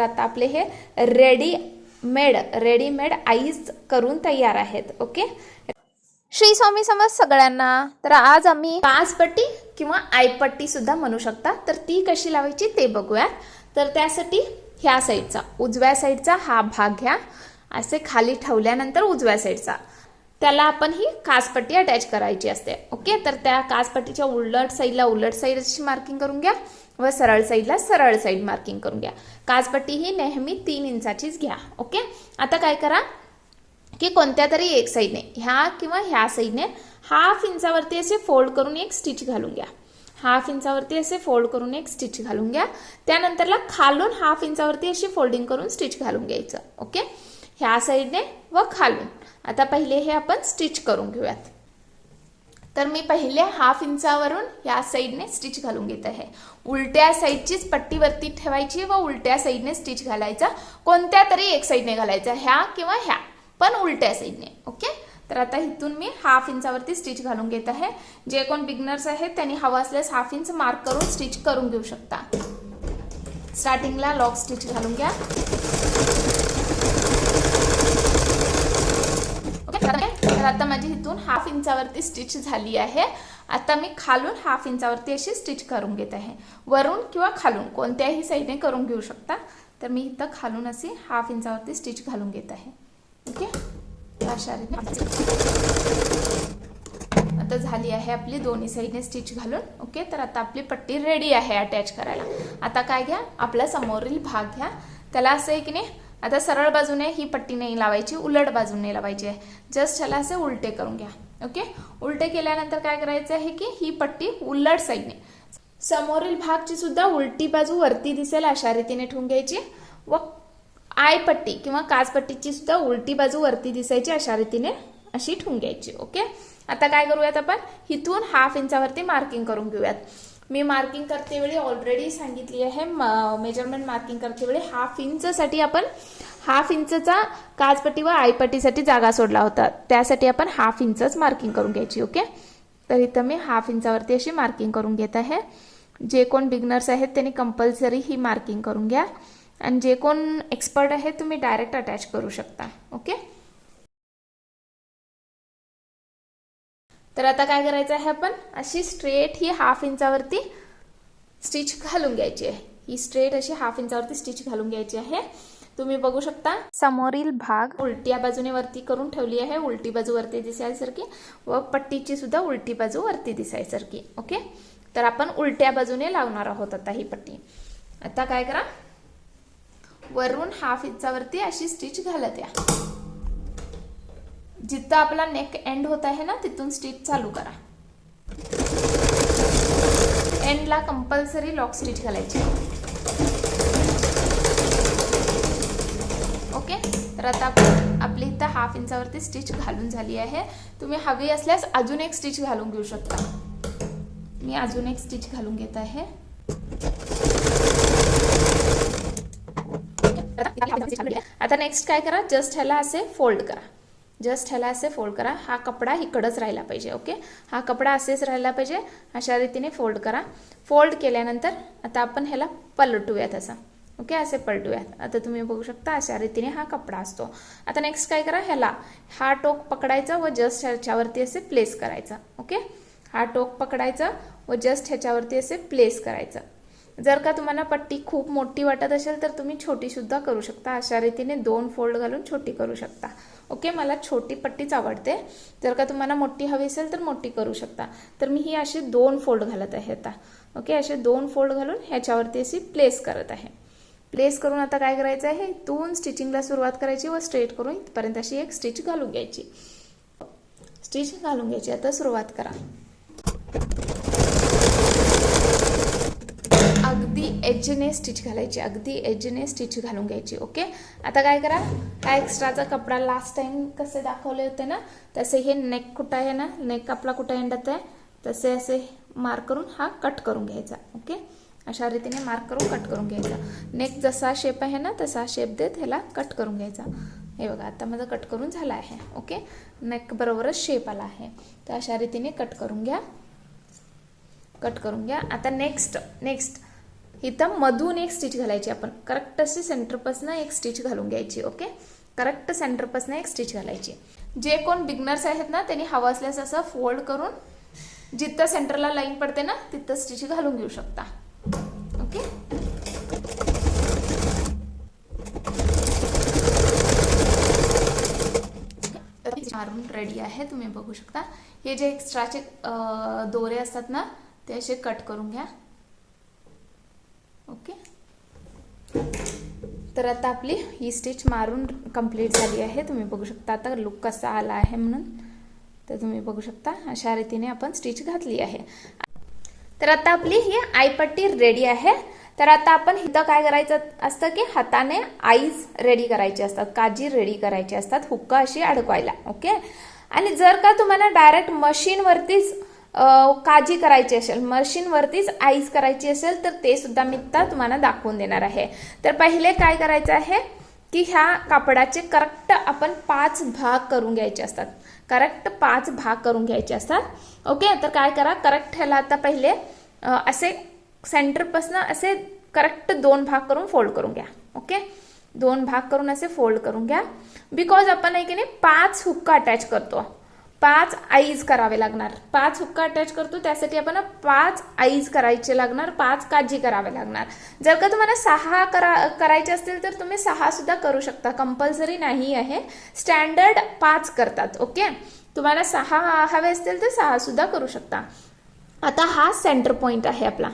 आता आपले हे रेडीमेड आईज करून तयार आहेत. ओके, श्री स्वामी समज सगळ्यांना. तर आज आम्ही काजपट्टी किंवा आयपट्टी सुद्धा म्हणू शकता, तर ती कशी लावायची ते बघूयात. तर त्यासाठी ह्या साईडचा उजव्या साईडचा हा भाग घ्या, असे खाली ठेवल्यानंतर उजव्या साईडचा त्याला आपण ही काजपट्टी अटॅच करायची असते. ओके, तर त्या काजपट्टीच्या उलट साईडची मार्किंग करून घ्या व सरळ साईड मार्किंग करून घ्या. काजपट्टी ही नेहमी 3 इंचाचीच घ्या. ओके, आता काय करा की कोणत्या तरी एक साईडने ह्या किंवा ह्या साईडने हाफ इंचावरती असे फोल्ड करून एक स्टिच घालून घ्या. हाफ इंचावरती असे फोल्ड करून एक स्टिच घालून घ्या. त्यानंतरला खालून हाफ इंचावरती अशी फोल्डिंग करून स्टिच घालून घ्यायचं. ओके, ह्या साईडने व खालून. आता पहिले हे आपण स्टिच करून घेऊयात. तर मी पहिले हाफ इंचावरून या साईडने स्टिच घालून घेत आहे. उलट्या साईडचीच पट्टी वरती ठेवायची व उलट्या साईडने स्टिच घालायचा. कोणत्या तरी एक साईडने घालायचा, ह्या किंवा ह्या, पण उलट्या साईडने. ओके, तर आता इथून मी हाफ इंचावरती स्टिच घालून घेत आहे. जे कोण बिगनर्स आहेत त्यांनी हवं असल्यास हाफ इंच मार्क करून स्टिच करून घेऊ शकता. स्टार्टिंगला लॉक स्टिच घालून घ्या. तर आता माझी इथून हाफ इंचावरती स्टिच झाली आहे. आता मी खालून हाफ इंचावरती अशी स्टिच करून घेत आहे. वरून किंवा खालून कोणत्याही साईडने करून घेऊ शकता. तर मी इथं खालून अशी हाफ इंचावरती स्टिच घालून घेत आहे. ओके, अशा रीतीने आता झाली आहे आपली दोन्ही साईडने स्टिच घालून. ओके, तर आता आपली पट्टी रेडी आहे अटॅच करायला. आता काय घ्या, आपला समोरील भाग घ्या. त्याला असं आहे की नाही, आता सरळ बाजूने ही पट्टी नाही लावायची, उलट बाजूने लावायची आहे. जस्ट ह्याला असे उलटे करून घ्या. ओके, उलटे केल्यानंतर काय करायचं आहे की ही पट्टी उलट साईडने समोरील भागची सुद्धा उलटी बाजू वरती दिसेल अशा रीतीने ठेवून घ्यायची व आयपट्टी किंवा काजपट्टीची सुद्धा उलटी बाजू वरती दिसायची अशा रीतीने अशी ठेवून घ्यायची. ओके, आता काय करूयात आपण इथून हाफ इंचावरती मार्किंग करून घेऊयात. मी मार्किंग करते वेळी ऑलरेडी सांगितली आहे, मेजरमेंट मार्किंग करते वेळी हाफ इंचसाठी आपण हाफ इंचचा काजपट्टी व आयपट्टीसाठी जागा सोडला होता, त्यासाठी आपण हाफ इंचच मार्किंग करून घ्यायची. ओके, तर इथं मी हाफ इंचावरती अशी मार्किंग करून घेत आहे. जे कोण बिगनर्स आहेत त्यांनी कंपल्सरी ही मार्किंग करून घ्या आणि जे कोण एक्सपर्ट आहेत तुम्ही डायरेक्ट अटॅच करू शकता. ओके, तर आता काय करायचं आहे, आपण अशी स्ट्रेट ही हाफ इंचावरती स्टिच घालून घ्यायची आहे. ही स्ट्रेट अशी हाफ इंचावरती स्टिच घालून घ्यायची आहे. तुम्ही बघू शकता समोरील भाग उलट्या बाजूने वरती करून ठेवली आहे, उलटी बाजू वरती दिसायसारखी व पट्टीची सुद्धा उलटी बाजू वरती दिसायसारखी. ओके, तर आपण उलट्या बाजूने लावणार आहोत आता ही पट्टी. आता काय करा, वरून हाफ इंचावरती अशी स्टिच घालत या. जिथं आपला नेक एंड होत आहे ना तिथून स्टिच चालू करा. एंडला कंपल्सरी लॉक स्टिच घालायची. ओके, तर आता आपली इथं हाफ इंचावरती स्टिच घालून झाली आहे. तुम्ही हवी असल्यास अजून एक स्टिच घालून घेऊ शकता. मी अजून एक स्टिच घालून घेत आहे. आता नेक्स्ट काय करा, जस्ट ह्याला असे फोल्ड करा. जस्ट ह्याला असे फोल्ड करा. हा कपडा इकडंच राहिला पाहिजे. ओके, हा कपडा असेच राहिला पाहिजे. अशा रीतीने फोल्ड करा. फोल्ड केल्यानंतर आता आपण ह्याला पलटूयात असा. ओके, असे पलटूयात. आता तुम्ही बघू शकता अशा रीतीने हा कपडा असतो. आता नेक्स्ट काय करा, ह्याला हा टोक पकडायचा व जस्ट ह्याच्यावरती असे प्लेस करायचा. ओके, हा टोक पकडायचा व जस्ट ह्याच्यावरती असे प्लेस करायचं. जर का तुम्हाला पट्टी खूप मोठी वाटत असेल तर तुम्ही छोटी सुद्धा करू शकता. अशा रीतीने 2 फोल्ड घालून छोटी करू शकता. ओके, मला छोटी पट्टीच आवडते. जर का तुम्हाला मोठी हवी असेल तर मोठी करू शकता. तर मी ही अशी 2 फोल्ड घालत आहे आता. ओके, असे 2 फोल्ड घालून ह्याच्यावरती अशी प्लेस करत आहे. प्लेस करून आता काय करायचं आहे, इथून स्टिचिंगला सुरुवात करायची व स्ट्रेट करून इथपर्यंत अशी एक स्टिच घालून घ्यायची. स्टिच घालून घ्यायची. आता सुरुवात करा. अगदी एजने स्टिच घालायची. अगदी एजने स्टिच घालून घ्यायची. ओके, आता काय करा, हा एक्स्ट्राचा कपडा लास्ट टाइम कसे दाखवले होते ना तसे हे नेक कुठं आहे ना, नेक आपला कुठं एंडत आहे तसे असे मार्क करून हा कट करून घ्यायचा. ओके, अशा रीतीने मार्क करून कट करून घ्यायचा. नेक जसा शेप आहे ना तसा शेप देत ह्याला कट करून घ्यायचा. हे बघा आता माझं कट करून झाला आहे. ओके, नेक बरोबरच शेप आला आहे. तर अशा रीतीने कट करून घ्या. कट करून घ्या. आता नेक्स्ट इथं मधून एक स्टिच घालायची आपण, करेक्ट अशी सेंटरपासून एक स्टिच घालून घ्यायची. ओके, करेक्ट सेंटरपासून एक स्टिच घालायची. जे कोण बिगनर्स आहेत ना त्यांनी हवं असल्यास असं फोल्ड करून जिथं सेंटरला लाईन पडते ना तिथं स्टिच घालून घेऊ शकता. ओके, मारून रेडी आहे. तुम्ही बघू शकता. हे जे एक्स्ट्राचे दोरे असतात ना ते असे कट करून घ्या. ओके, तर आता आपली ही स्टिच मारून कंप्लीट झाली आहे. तुम्ही बघू शकता आता लुक कसा आला आहे म्हणून. तर तुम्ही बघू शकता अशा रीतीने आपण स्टिच घातली आहे. तर आता आपली ही आईपट्टी रेडी आहे. तर आता आपण इथं काय करायचं असतं की हाताने आईज रेडी करायचे असतात, काजी रेडी करायची असतात हुक्का अशी अडकवायला. ओके, आणि जर का तुम्हाला डायरेक्ट मशीनवरतीच काजी करायची असेल, मशीनवरतीच आईज करायची असेल तर ते सुद्धा मी तुम्हाला दाखवून देणार आहे. तर पहिले काय करायचं आहे की ह्या कापडाचे करेक्ट आपण 5 भाग करून घ्यायचे असतात, करेक्ट 5 भाग करून घ्यायचे असतात. ओके, तर काय करा, करेक्ट ह्याला आता पहिले असे सेंटरपासून असे करेक्ट 2 भाग करून फोल्ड करून घ्या. ओके, 2 भाग करून असे फोल्ड करून घ्या. बिकॉज आपण आहे की नाही 5 हुक्का अटॅच करतो, 5 आईज करावे लागणार. 5 हुक्का अटॅच करतो त्यासाठी आपण 5 आईज करायचे लागणार, 5 काजी करावे लागणार. जर का तुम्हाला 6 करायचे असतील तर तुम्ही 6 सुद्धा करू शकता, कंपल्सरी नाही आहे. स्टँडर्ड 5 करतात. ओके, तुम्हाला 6 हवे असतील तर 6 सुद्धा करू शकता. आता हा सेंटर पॉइंट आहे आपला,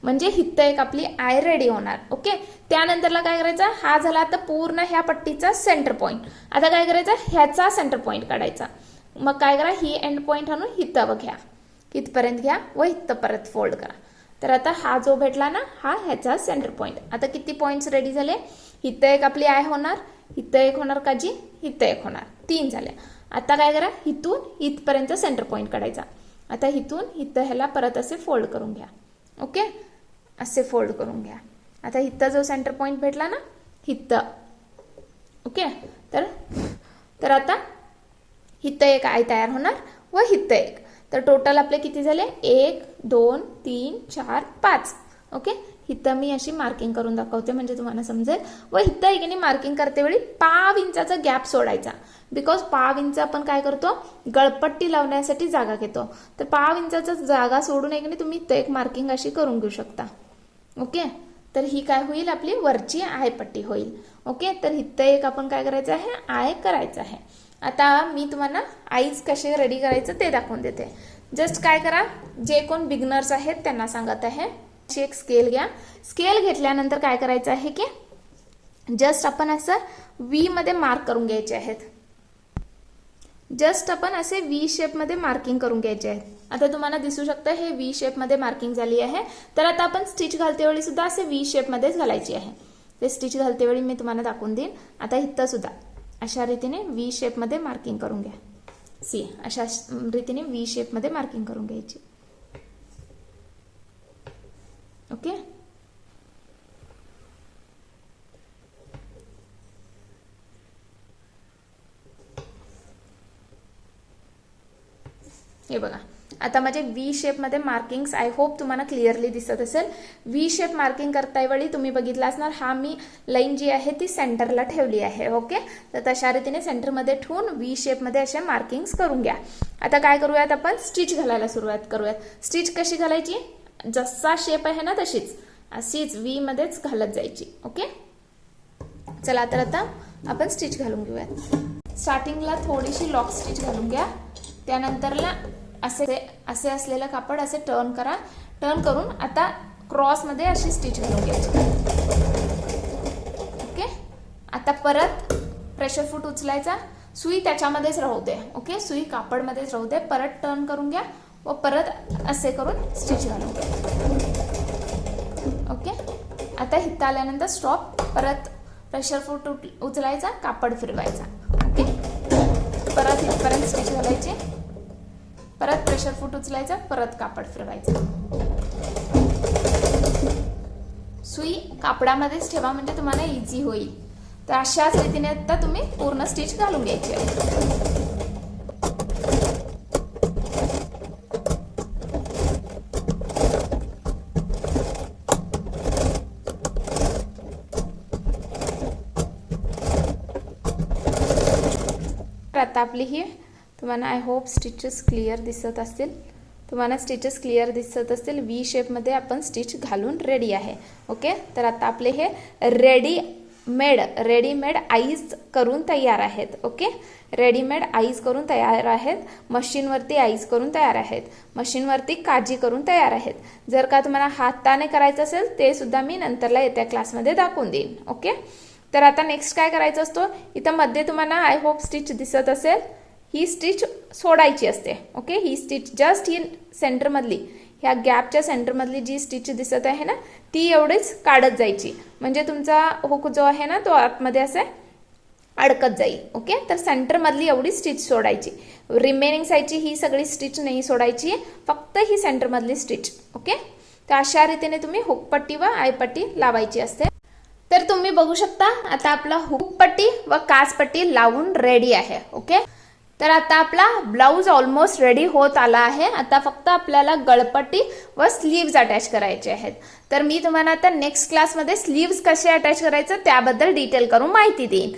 म्हणजे हिथं एक आपली आय रेडी होणार. ओके, त्यानंतरला काय करायचं, हा झाला आता पूर्ण ह्या पट्टीचा सेंटर पॉइंट. आता काय करायचं, ह्याचा सेंटर पॉइंट काढायचा. मग काय करा, ही एंड पॉइंट आणून हिथं घ्या, इथपर्यंत घ्या व इथं परत फोल्ड करा. तर आता हा जो भेटला ना हा ह्याचा सेंटर पॉइंट. आता किती पॉइंट्स रेडी झाले, इथं एक आपली आय होणार, इथं एक होणार काजी, इथं एक होणार, 3 झाले. आता काय करा, इथून इथपर्यंत सेंटर पॉइंट काढायचा. आता इथून इथं ह्याला परत असे फोल्ड करून घ्या. ओके, असे फोल्ड करून घ्या. आता इथं जो सेंटर पॉइंट भेटला ना इथं. ओके, तर आता इथं एक आय तयार होणार व इथं एक. तर टोटल आपले किती झाले, 1 2 3 4 5. ओके, इथं मी अशी मार्किंग करून दाखवते म्हणजे तुम्हाला समजेल. व इथं एक मार्किंग करते वेळी 5 इंचाचा गॅप सोडायचा. बिकॉज 5 इंच आपण काय करतो, गळपट्टी लावण्यासाठी जागा घेतो. तर 5 इंचाचा जागा सोडून एक तुम्ही इथं एक मार्किंग अशी करून घेऊ शकता. ओके, तर ही काय होईल, आपली वरची आय पट्टी होईल. ओके, तर इथं एक आपण काय करायचं आहे, आय करायचं आहे. आता मी तुम्हाला आईज कसे रेडी करायचं ते दाखवून देते. जस्ट काय करा, जे कोण बिगनर्स आहेत त्यांना सांगत आहे, एक स्केल घ्या. स्केल घेतल्यानंतर काय करायचं आहे की जस्ट आपण असं व्ही मध्ये मार्क करून घ्यायचे आहेत. जस्ट आपण असे व्ही शेप मध्ये मार्किंग करून घ्यायचे आहेत. आता तुम्हाला दिसू शकतं हे व्ही शेप मध्ये मार्किंग झाली आहे. तर आता आपण स्टिच घालते वेळी सुद्धा असे व्ही शेप मध्येच घालायची आहे. ते स्टिच घालते वेळी मी तुम्हाला दाखवून देईन. आता इथं सुद्धा अशा रीतीने व्ही शेप मध्ये मार्किंग करून घ्या. सी, अशा रीतीने व्ही शेप मध्ये मार्किंग करून घ्यायची. ओके, हे बघा आता माझे व्ही शेप मध्ये मार्किंग्स आय होप तुम्हाला क्लिअरली दिसत असेल. व्ही शेप मार्किंग करता वेळी तुम्ही बघितलं असणार हा मी लाईन जी आहे ती सेंटरला ठेवली आहे. ओके, तर तशा रीतीने सेंटर मध्ये ठेवून व्ही शेप मध्ये असे मार्किंग्स करून घ्या. आता काय करूयात, आपण स्टिच घालायला सुरुवात करूयात. स्टिच कशी घालायची, जसा शेप आहे ना तशीच अशीच व्ही मध्येच घालत जायची. ओके, चला तर आता आपण स्टिच घालून घेऊयात. स्टार्टिंगला थोडीशी लॉक स्टिच घालून घ्या. त्यानंतरला असे असलेलं कापड असे टर्न करा. टर्न करून आता क्रॉस मध्ये अशी स्टिच घालून घ्यायची. ओके, आता परत प्रेशर फूट उचलायचा, सुई त्याच्यामध्येच राहू दे. ओके, सुई कापडमध्येच राहू दे. परत टर्न करून घ्या व परत असे करून स्टिच घालून घ्या. ओके, आता हिथं आल्यानंतर स्टॉप. परत प्रेशर फूट उचलायचा, कापड फिरवायचा. ओके, परत इथपर्यंत स्टिच घालायची. परत प्रेशर फूट उचलायचा, परत कापड फिरवायचं. सुई कापडामध्येच ठेवा म्हणजे तुम्हाला इझी होईल. तर अशाच रीतीने आता तुम्ही पूर्ण स्टिच घालून घ्यायची आहे. आता आपली ही तुम्हाला आय होप स्टिचेस क्लिअर दिसत असतील. तुम्हाला स्टिचेस क्लिअर दिसत असतील. व्ही शेपमध्ये आपण स्टिच घालून रेडी आहे. ओके, तर आता आपले हे रेडीमेड आईज करून तयार आहेत. ओके, रेडीमेड आईज करून तयार आहेत. मशीनवरती आईज करून तयार आहेत. मशीनवरती काजी करून तयार आहेत. जर का तुम्हाला हाताने करायचं असेल ते सुद्धा मी नंतरला येत्या क्लासमध्ये दाखवून देईन. ओके, तर आता नेक्स्ट काय करायचं असतो, इथं मध्ये तुम्हाला आय होप स्टिच दिसत असेल. ही स्टिच सोडायची असते. ओके, ही स्टिच जस्ट ही सेंटरमधली, ह्या गॅपच्या सेंटरमधली जी स्टिच दिसत आहे ना, ती एवढीच काढत जायची. म्हणजे तुमचा हुक जो आहे ना तो आतमध्ये असे अडकत जाईल. ओके, तर सेंटरमधली एवढी स्टिच सोडायची. रिमेनिंग साईडची ही सगळी स्टिच नाही सोडायची, फक्त ही सेंटरमधली स्टिच. ओके, तर अशा रीतीने तुम्ही हुकपट्टी व आयपट्टी लावायची असते. तर तुम्ही बघू शकता आता आपला हुकपट्टी व काचपट्टी लावून रेडी आहे. ओके, तर आता आपला ब्लाऊज ऑलमोस्ट रेडी होत आला आहे. आता फक्त आपल्याला गळपट्टी व स्लीव्ज अटॅच करायचे आहेत. तर मी तुम्हाला आता नेक्स्ट क्लासमध्ये स्लीव्ज कसे अटॅच करायचं त्याबद्दल डिटेल करून माहिती देईन.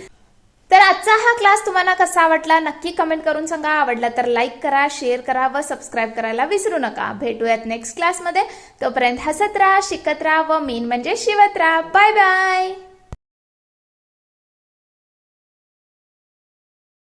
तर आजचा हा क्लास तुम्हाला कसा आवडला नक्की कमेंट करून सांगा. आवडला तर लाईक करा, शेअर करा व सबस्क्राईब करायला विसरू नका. भेटूयात नेक्स्ट क्लासमध्ये. तोपर्यंत हसत राहा, शिकत राहा व मेन म्हणजे शिवत राहा. Bye bye.